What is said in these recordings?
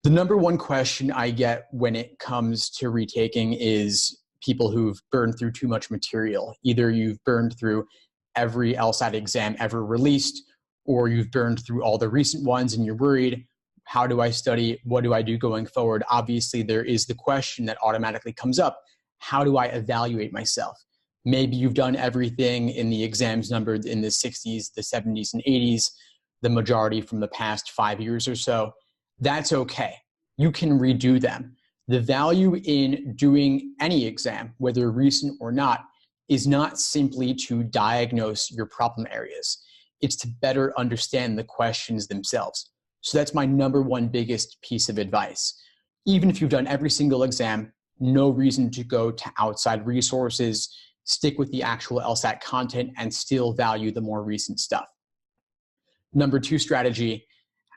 The number one question I get when it comes to retaking is people who've burned through too much material. Either you've burned through every LSAT exam ever released, or you've burned through all the recent ones and you're worried, how do I study? What do I do going forward? Obviously, there is the question that automatically comes up. How do I evaluate myself? Maybe you've done everything in the exams numbered in the 60s, the 70s, and 80s, the majority from the past 5 years or so. That's okay. You can redo them. The value in doing any exam, whether recent or not, is not simply to diagnose your problem areas. It's to better understand the questions themselves. So that's my number one biggest piece of advice. Even if you've done every single exam, no reason to go to outside resources, stick with the actual LSAT content and still value the more recent stuff. Number two strategy,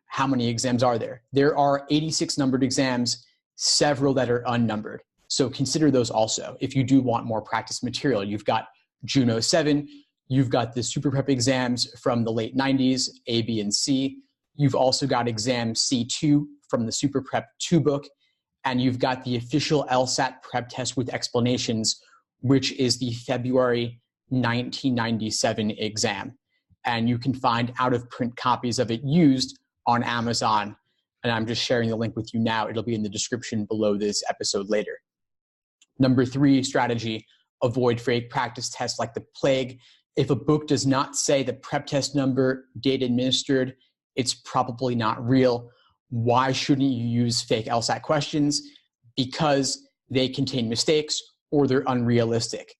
how many exams are there? There are 86 numbered exams, several that are unnumbered. So consider those also. If you do want more practice material, you've got June 07, you've got the SuperPrep exams from the late 90s, A, B, and C. You've also got exam C2 from the SuperPrep 2 book, and you've got the official LSAT PrepTest with explanations, which is the February 1997 exam. And you can find out-of-print copies of it used on Amazon. And I'm just sharing the link with you now. It'll be in the description below this episode later. Number three strategy, avoid fake practice tests like the plague. If a book does not say the prep test number, date administered, it's probably not real. Why shouldn't you use fake LSAT questions? Because they contain mistakes or they're unrealistic.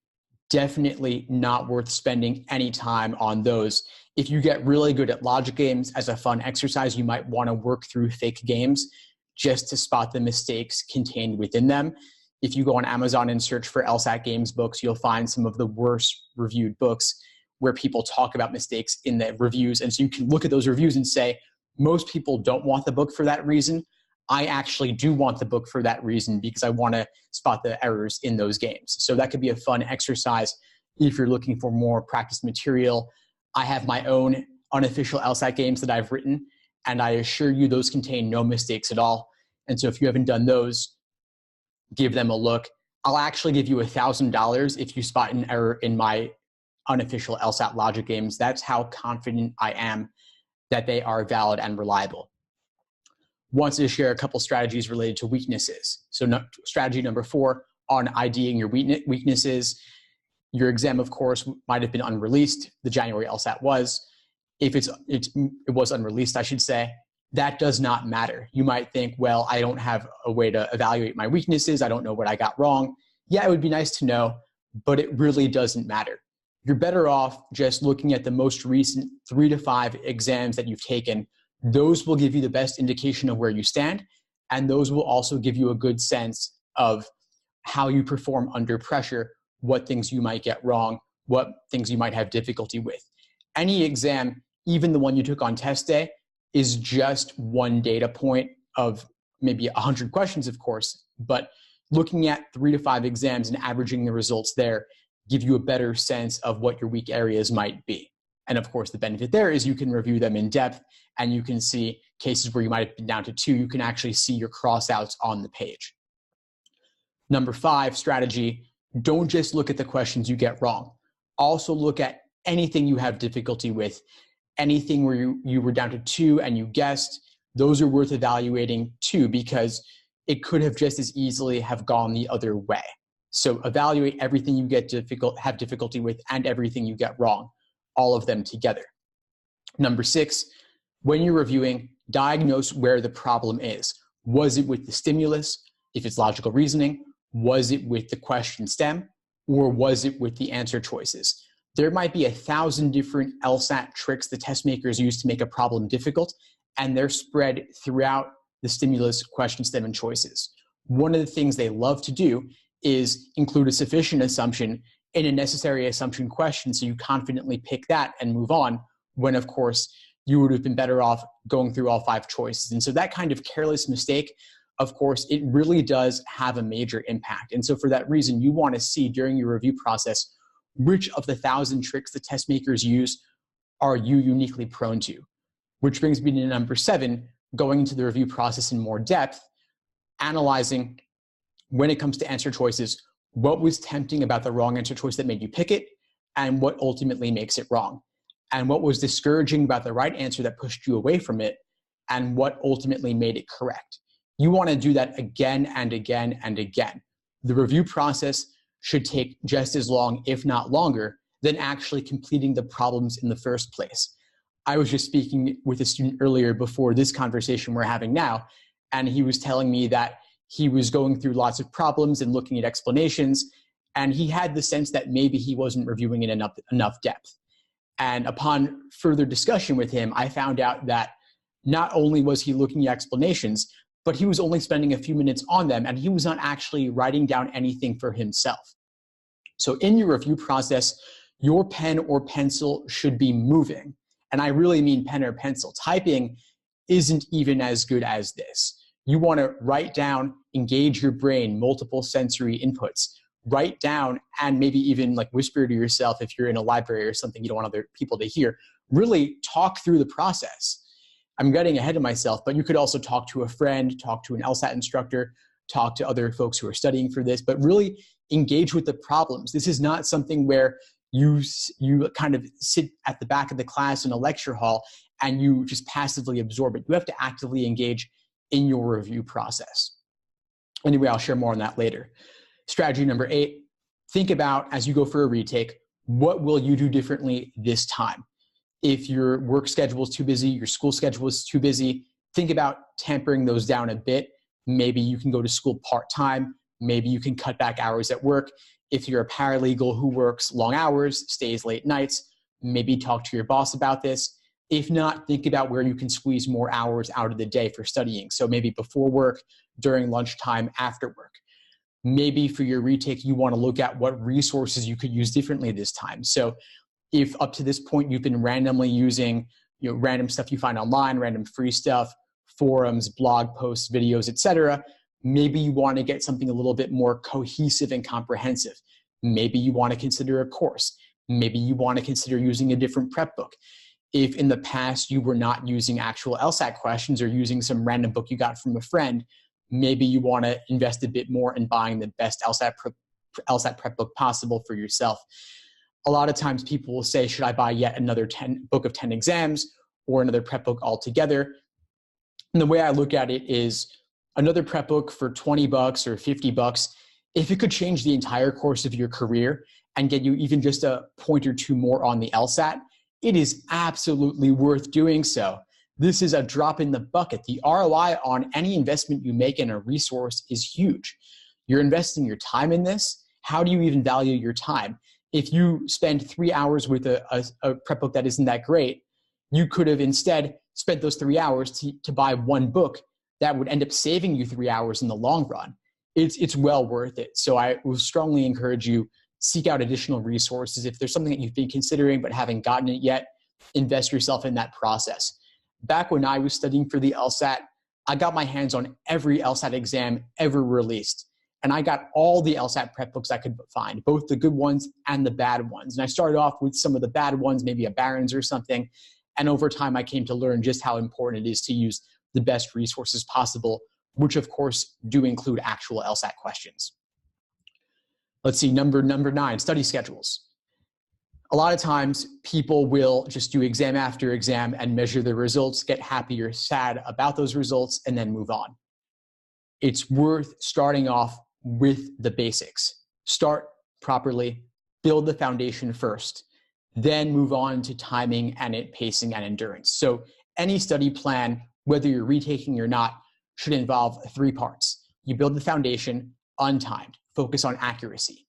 Definitely not worth spending any time on those. If you get really good at logic games as a fun exercise, you might want to work through fake games just to spot the mistakes contained within them. If you go on Amazon and search for LSAT games books, you'll find some of the worst reviewed books where people talk about mistakes in the reviews. And so you can look at those reviews and say, most people don't want the book for that reason. I actually do want the book for that reason because I want to spot the errors in those games. So that could be a fun exercise if you're looking for more practice material. I have my own unofficial LSAT games that I've written, and I assure you those contain no mistakes at all. And so if you haven't done those, give them a look. I'll actually give you $1,000 if you spot an error in my unofficial LSAT logic games. That's how confident I am that they are valid and reliable. Wants to share a couple strategies related to weaknesses. So strategy number 4 on IDing your weaknesses. Your exam, of course, might have been unreleased. The January LSAT was. If it was unreleased, I should say, that does not matter. You might think, well, I don't have a way to evaluate my weaknesses. I don't know what I got wrong. Yeah, it would be nice to know, but it really doesn't matter. You're better off just looking at the most recent 3 to 5 exams that you've taken. Those will give you the best indication of where you stand, and those will also give you a good sense of how you perform under pressure, what things you might get wrong, what things you might have difficulty with. Any exam, even the one you took on test day, is just one data point of maybe 100 questions, of course, but looking at 3 to 5 exams and averaging the results there give you a better sense of what your weak areas might be. And of course, the benefit there is you can review them in depth and you can see cases where you might have been down to 2, you can actually see your crossouts on the page. Number 5 strategy, don't just look at the questions you get wrong. Also look at anything you have difficulty with, anything where you were down to 2 and you guessed, those are worth evaluating too, because it could have just as easily have gone the other way. So evaluate everything you have difficulty with and everything you get wrong, all of them together. Number 6, when you're reviewing, diagnose where the problem is. Was it with the stimulus, if it's logical reasoning? Was it with the question stem? Or was it with the answer choices? There might be 1,000 different LSAT tricks the test makers use to make a problem difficult, and they're spread throughout the stimulus, question stem, and choices. One of the things they love to do is include a sufficient assumption in a necessary assumption question so you confidently pick that and move on, when of course you would have been better off going through all 5 choices. And so that kind of careless mistake, of course, it really does have a major impact. And so for that reason, you want to see during your review process which of the 1,000 tricks the test makers use are you uniquely prone to. Which brings me to number 7, going into the review process in more depth, analyzing when it comes to answer choices, what was tempting about the wrong answer choice that made you pick it, and what ultimately makes it wrong, and what was discouraging about the right answer that pushed you away from it, and what ultimately made it correct. You want to do that again and again and again. The review process should take just as long, if not longer, than actually completing the problems in the first place. I was just speaking with a student earlier before this conversation we're having now, and he was telling me that he was going through lots of problems and looking at explanations, and he had the sense that maybe he wasn't reviewing in enough depth. And upon further discussion with him, I found out that not only was he looking at explanations, but he was only spending a few minutes on them, and he was not actually writing down anything for himself. So in your review process, your pen or pencil should be moving. And I really mean pen or pencil. Typing isn't even as good as this. You want to write down, engage your brain, multiple sensory inputs, write down, and maybe even like whisper to yourself if you're in a library or something you don't want other people to hear. Really talk through the process. I'm getting ahead of myself, but you could also talk to a friend, talk to an LSAT instructor, talk to other folks who are studying for this, but really engage with the problems. This is not something where you kind of sit at the back of the class in a lecture hall and you just passively absorb it. You have to actively engage in your review process. Anyway, I'll share more on that later. Strategy number 8, think about, as you go for a retake, what will you do differently this time? If your work schedule is too busy, your school schedule is too busy, think about tempering those down a bit. Maybe you can go to school part-time. Maybe you can cut back hours at work. If you're a paralegal who works long hours, stays late nights, maybe talk to your boss about this. If not, think about where you can squeeze more hours out of the day for studying. So maybe before work, during lunchtime, after work. Maybe for your retake, you want to look at what resources you could use differently this time. So if up to this point you've been randomly using random stuff you find online, random free stuff, forums, blog posts, videos, etc., maybe you want to get something a little bit more cohesive and comprehensive. Maybe you want to consider a course. Maybe you want to consider using a different prep book. If in the past you were not using actual LSAT questions or using some random book you got from a friend, maybe you want to invest a bit more in buying the best LSAT prep book possible for yourself. A lot of times people will say, should I buy yet another book of 10 exams or another prep book altogether? And the way I look at it is another prep book for $20 or $50, if it could change the entire course of your career and get you even just a point or two more on the LSAT, it is absolutely worth doing so. This is a drop in the bucket. The ROI on any investment you make in a resource is huge. You're investing your time in this. How do you even value your time? If you spend 3 hours with a prep book that isn't that great, you could have instead spent those 3 hours to buy one book that would end up saving you 3 hours in the long run. It's well worth it. So I will strongly encourage you, seek out additional resources. If there's something that you've been considering but haven't gotten it yet, invest yourself in that process. Back when I was studying for the LSAT, I got my hands on every LSAT exam ever released. And I got all the LSAT prep books I could find, both the good ones and the bad ones. And I started off with some of the bad ones, maybe a Barron's or something. And over time, I came to learn just how important it is to use the best resources possible, which of course do include actual LSAT questions. Let's see, number 9, study schedules. A lot of times people will just do exam after exam and measure the results, get happy or sad about those results, and then move on. It's worth starting off with the basics. Start properly, build the foundation first, then move on to timing and pacing and endurance. So any study plan, whether you're retaking or not, should involve 3 parts. You build the foundation, untimed, focus on accuracy.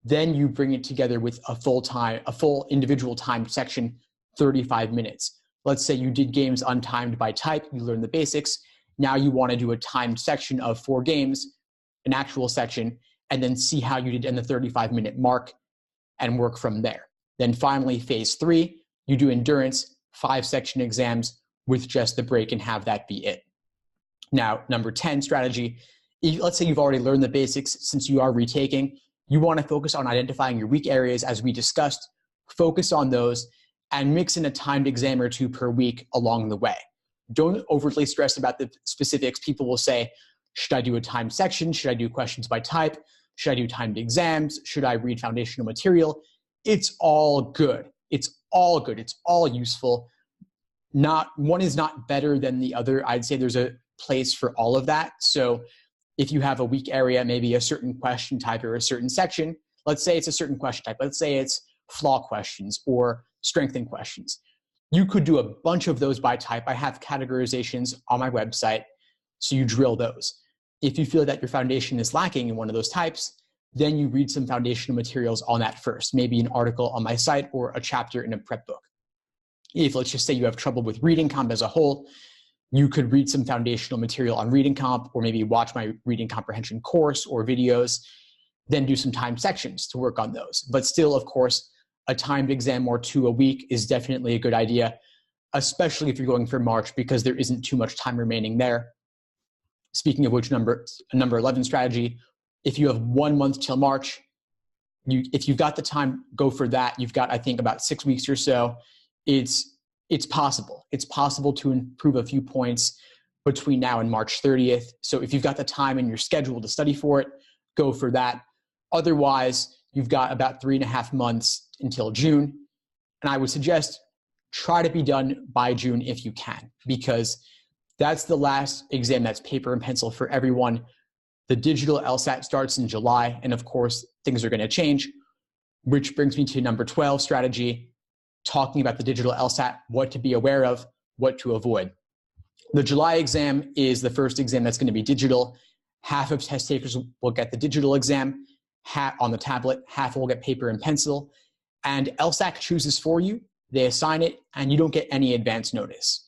Then you bring it together with a full individual timed section, 35 minutes. Let's say you did games untimed by type, you learn the basics. Now you want to do a timed section of 4 games, an actual section, and then see how you did in the 35-minute mark and work from there. Then finally, phase 3, you do endurance, 5-section exams with just the break and have that be it. Now, number 10 strategy, let's say you've already learned the basics since you are retaking. You want to focus on identifying your weak areas as we discussed, focus on those, and mix in a timed exam or 2 per week along the way. Don't overly stress about the specifics. People will say, should I do a timed section? Should I do questions by type? Should I do timed exams? Should I read foundational material? It's all good. It's all good. It's all useful. Not one is not better than the other. I'd say there's a place for all of that. So if you have a weak area, maybe a certain question type or a certain section, let's say it's a certain question type. Let's say it's flaw questions or strengthen questions. You could do a bunch of those by type. I have categorizations on my website, so you drill those. If you feel that your foundation is lacking in one of those types, then you read some foundational materials on that first, maybe an article on my site or a chapter in a prep book. If, let's just say, you have trouble with reading comp as a whole, you could read some foundational material on reading comp, or maybe watch my reading comprehension course or videos, then do some timed sections to work on those. But still, of course, a timed exam or two a week is definitely a good idea, especially if you're going for March, because there isn't too much time remaining there. Speaking of which, number 11 strategy, if you have 1 month till March, if you've got the time, go for that. You've got, I think, about 6 weeks or so. It's possible. It's possible to improve a few points between now and March 30th. So if you've got the time in your schedule to study for it, go for that. Otherwise, you've got about 3.5 months until June. And I would suggest try to be done by June if you can, because that's the last exam that's paper and pencil for everyone. The digital LSAT starts in July, and of course, things are going to change, which brings me to number 12 strategy, talking about the digital LSAT, what to be aware of, what to avoid. The July exam is the first exam that's going to be digital. Half of test takers will get the digital exam on the tablet, half will get paper and pencil, and LSAT chooses for you. They assign it, and you don't get any advance notice.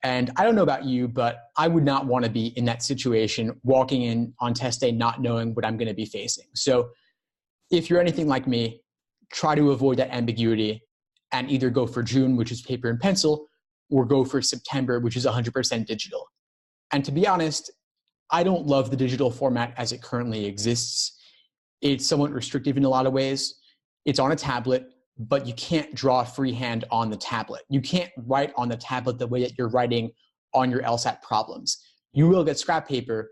And I don't know about you, but I would not want to be in that situation, walking in on test day not knowing what I'm going to be facing. So if you're anything like me, try to avoid that ambiguity and either go for June, which is paper and pencil, or go for September, which is 100% digital. And to be honest, I don't love the digital format as it currently exists. It's somewhat restrictive in a lot of ways. It's on a tablet, but you can't draw freehand on the tablet. You can't write on the tablet the way that you're writing on your LSAT problems. You will get scrap paper,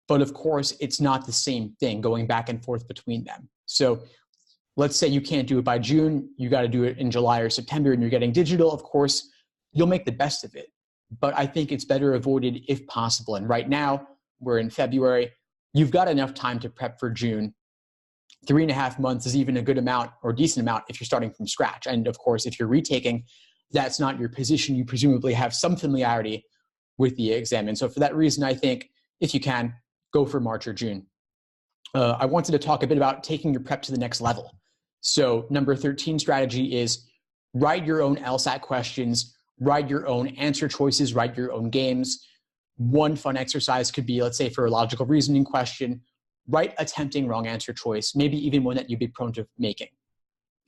but of course, it's not the same thing going back and forth between them. So let's say you can't do it by June, you got to do it in July or September, and you're getting digital. Of course, you'll make the best of it. But I think it's better avoided if possible. And right now, we're in February. You've got enough time to prep for June. 3.5 months is even a good amount or decent amount if you're starting from scratch. And of course, if you're retaking, that's not your position. You presumably have some familiarity with the exam. And so for that reason, I think if you can, go for March or June. I wanted to talk a bit about taking your prep to the next level. So number 13 strategy is write your own LSAT questions, write your own answer choices, write your own games. One fun exercise could be, let's say for a logical reasoning question, write a tempting wrong answer choice, maybe even one that you'd be prone to making,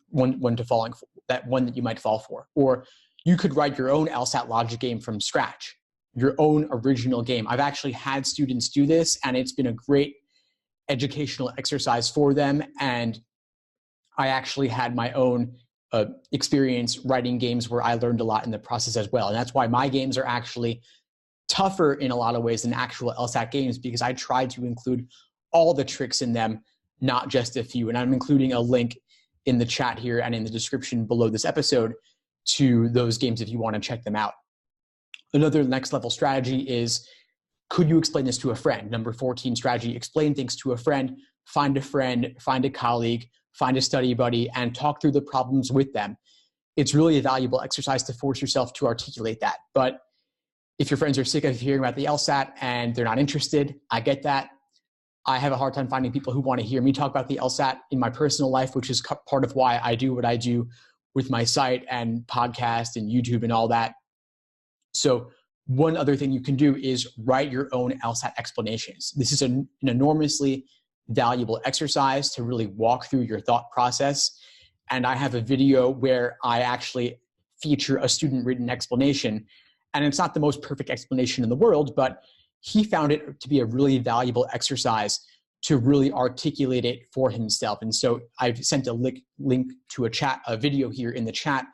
one that you might fall for. Or you could write your own LSAT logic game from scratch, your own original game. I've actually had students do this, and it's been a great educational exercise for them. And I actually had my own experience writing games where I learned a lot in the process as well. And that's why my games are actually tougher in a lot of ways than actual LSAT games, because I tried to include all the tricks in them, not just a few. And I'm including a link in the chat here and in the description below this episode to those games if you want to check them out. Another next level strategy is, could you explain this to a friend? Number 14 strategy, explain things to a friend, find a colleague, find a study buddy, and talk through the problems with them. It's really a valuable exercise to force yourself to articulate that. But if your friends are sick of hearing about the LSAT and they're not interested, I get that. I have a hard time finding people who want to hear me talk about the LSAT in my personal life, which is part of why I do what I do with my site and podcast and YouTube and all that. So one other thing you can do is write your own LSAT explanations. This is an enormously valuable exercise to really walk through your thought process. And I have a video where I actually feature a student-written explanation. And it's not the most perfect explanation in the world, but he found it to be a really valuable exercise to really articulate it for himself. And so I've sent a link to a video here in the chat.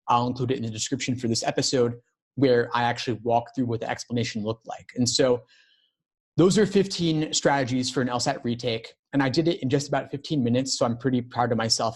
I'll include it in the description for this episode, where I actually walk through what the explanation looked like. And so those are 15 strategies for an LSAT retake. And I did it in just about 15 minutes. So I'm pretty proud of myself